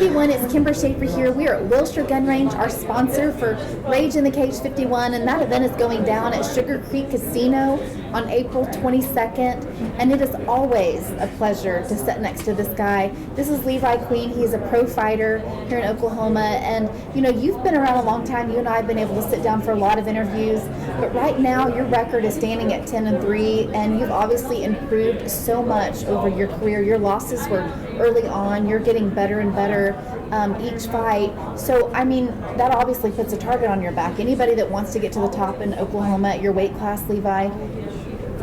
everyone, it's Kimber Schaefer here. We are at Wilshire Gun Range, our sponsor for Rage in the Cage 51, and that event is going down at Sugar Creek Casino on April 22nd, and it is always a pleasure to sit next to this guy. This is Levi Queen. He's a pro fighter here in Oklahoma, and you know, you've been around a long time. You and I have been able to sit down for a lot of interviews, but right now your record is standing at 10-3, and you've obviously improved so much over your career. Your losses were early on. You're getting better and better each fight. So, I mean, that obviously puts a target on your back. Anybody that wants to get to the top in Oklahoma at your weight class, Levi,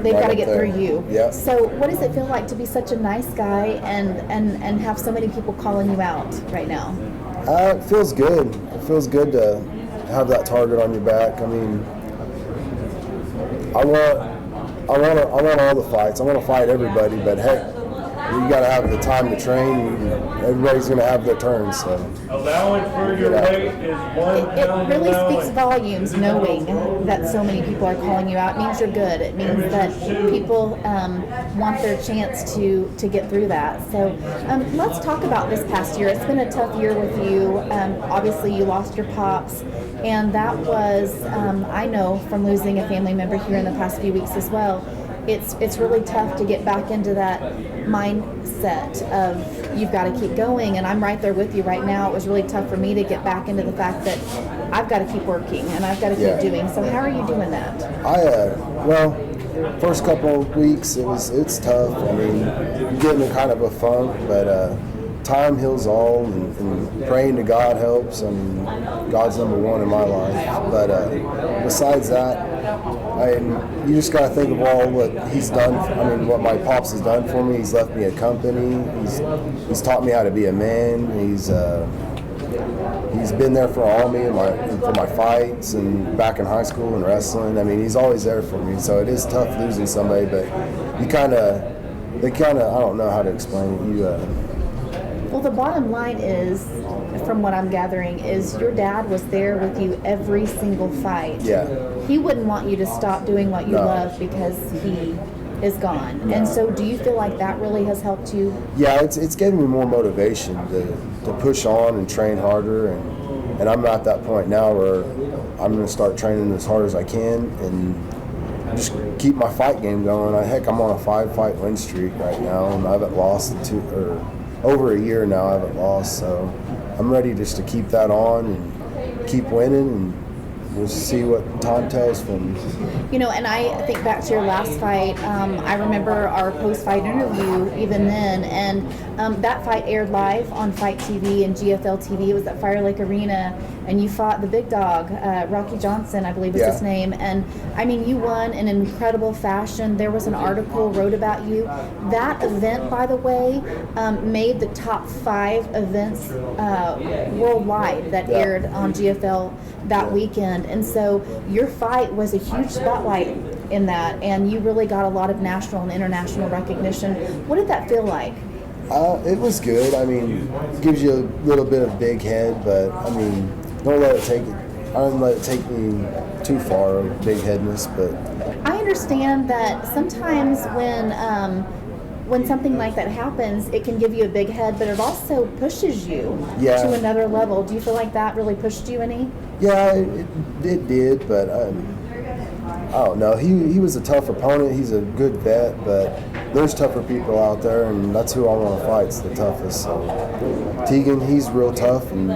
they've got to get through you. Yep. So what does it feel like to be such a nice guy and have so many people calling you out right now? It feels good. It feels good to have that target on your back. I mean, I want all the fights. I want to fight everybody, but heck, you got to have the time to train. Everybody's going to have their turn. So allowing for your weight is it really speaks volumes knowing that so many people are calling you out. It means you're good. It means that people want their chance to get through that. So let's talk about this past year. It's been a tough year with you. Obviously, you lost your pops, and that was, I know from losing a family member here in the past few weeks as well, it's really tough to get back into that mindset of you've got to keep going, and I'm right there with you right now. It was really tough for me to get back into the fact that I've got to keep working and I've got to keep doing. So how are you doing that? Well, first couple of weeks it's tough. I mean, you're getting in kind of a funk, but time heals all, and praying to God helps. I mean, God's number one in my life. But besides that, you just got to think of all what he's done. What my pops has done for me. He's left me a company. He's taught me how to be a man. He's been there for all me and for my fights and back in high school and wrestling. I mean, he's always there for me. So it is tough losing somebody, but they kind of, I don't know how to explain it. Well, the bottom line is, from what I'm gathering, is your dad was there with you every single fight. Yeah. He wouldn't want you to stop doing what you love because he is gone. No. And so do you feel like that really has helped you? Yeah, it's given me more motivation to push on and train harder, and I'm at that point now where I'm going to start training as hard as I can and just keep my fight game going. I'm on a 5-fight win streak right now, and I haven't lost over a year now. I haven't lost, so I'm ready just to keep that on and keep winning, and we'll see what time tells for me. You know, and I think back to your last fight. I remember our post-fight interview even then, and that fight aired live on Fight TV and GFL TV. It was at Fire Lake Arena, and you fought the big dog, Rocky Johnson, I believe was his name. And I mean, you won in an incredible fashion. There was an article wrote about you. That event, by the way, made the top 5 events worldwide that aired on GFL that weekend. And so your fight was a huge spotlight in that, and you really got a lot of national and international recognition. What did that feel like? It was good. I mean, it gives you a little bit of big head, but I mean, I don't let it take me too far, big headness. But I understand that sometimes when something like that happens, it can give you a big head, but it also pushes you to another level. Do you feel like that really pushed you any? Yeah, it did, but I don't know. He was a tough opponent. He's a good vet, but there's tougher people out there, and that's who I want to fight. It's the toughest. So Tegan, he's real tough, and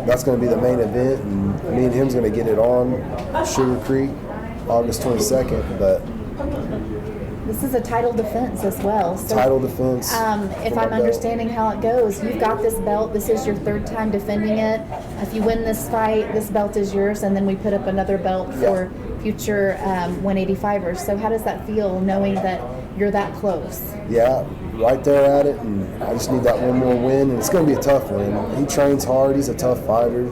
that's going to be the main event, and me and him's going to get it on Sugar Creek, August 22nd, but this is a title defense as well. So, title defense. If I'm understanding how it goes, you've got this belt. This is your 3rd time defending it. If you win this fight, this belt is yours, and then we put up another belt for future 185ers. So how does that feel, knowing that you're that close? Yeah, right there at it, and I just need that one more win, and it's going to be a tough win. He trains hard. He's a tough fighter.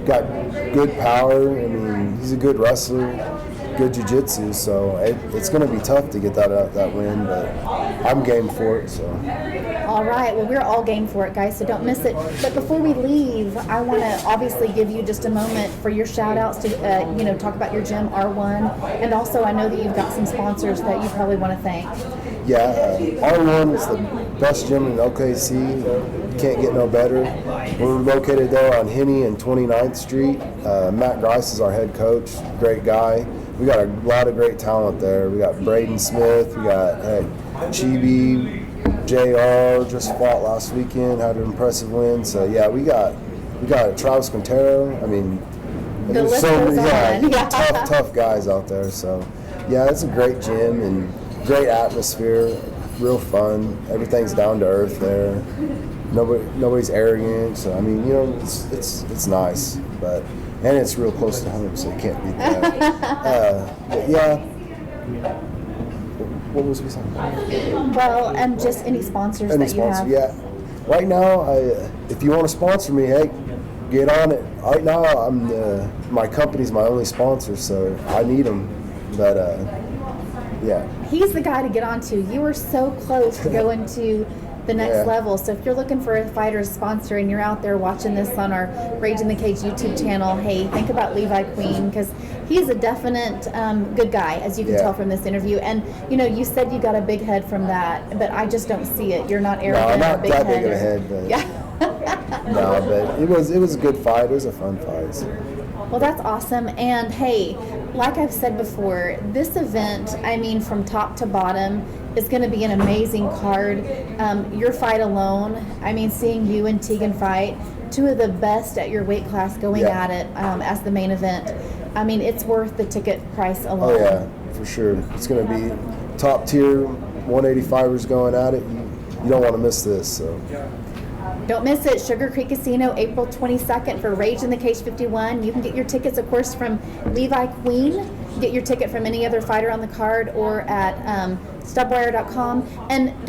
Got good power. I mean, he's a good wrestler. Good jiu-jitsu, so it's going to be tough to get that win, but I'm game for it. So. All right, well, we're all game for it, guys, so don't miss it. But before we leave, I want to obviously give you just a moment for your shout-outs to talk about your gym, R1, and also I know that you've got some sponsors that you probably want to thank. Yeah, R1 is best gym in OKC. Can't get no better. We're located there on Henney and 29th Street. Matt Grice is our head coach. Great guy. We got a lot of great talent there. We got Braden Smith. We got Chibi, JR just fought last weekend, had an impressive win. So yeah, we got Travis Quintero. I mean, The list goes on. Yeah. tough guys out there. So yeah, it's a great gym and great atmosphere, real fun. Everything's down to earth there. Nobody's arrogant. So I mean, it's nice, and it's real close to home, so you can't beat that. But yeah. What was we saying? Well, and just any sponsors that you have. Yeah. Right now, if you want to sponsor me, hey, get on it. Right now, my company's my only sponsor, so I need them. But yeah. He's the guy to get onto. You were so close to going to the next level. So if you're looking for a fighter sponsor and you're out there watching this on our Rage in the Cage YouTube channel, hey, think about Levi Queen, because he's a definite good guy, as you can tell from this interview. And you said you got a big head from that, but I just don't see it. You're not arrogant. No, not big that head big of a head, but yeah. no, but it was a good fight. It was a fun fight. So. Well, that's awesome. And hey, like I've said before, this event, I mean, from top to bottom, is going to be an amazing card. Your fight alone, I mean, seeing you and Tegan fight, two of the best at your weight class going at it as the main event. I mean, it's worth the ticket price alone. Oh yeah, for sure. It's going to be top tier 185ers going at it. You don't want to miss this. So. Don't miss it. Sugar Creek Casino, April 22nd for Rage in the Cage 51. You can get your tickets, of course, from Levi Queen. Get your ticket from any other fighter on the card or at stubwire.com. And don't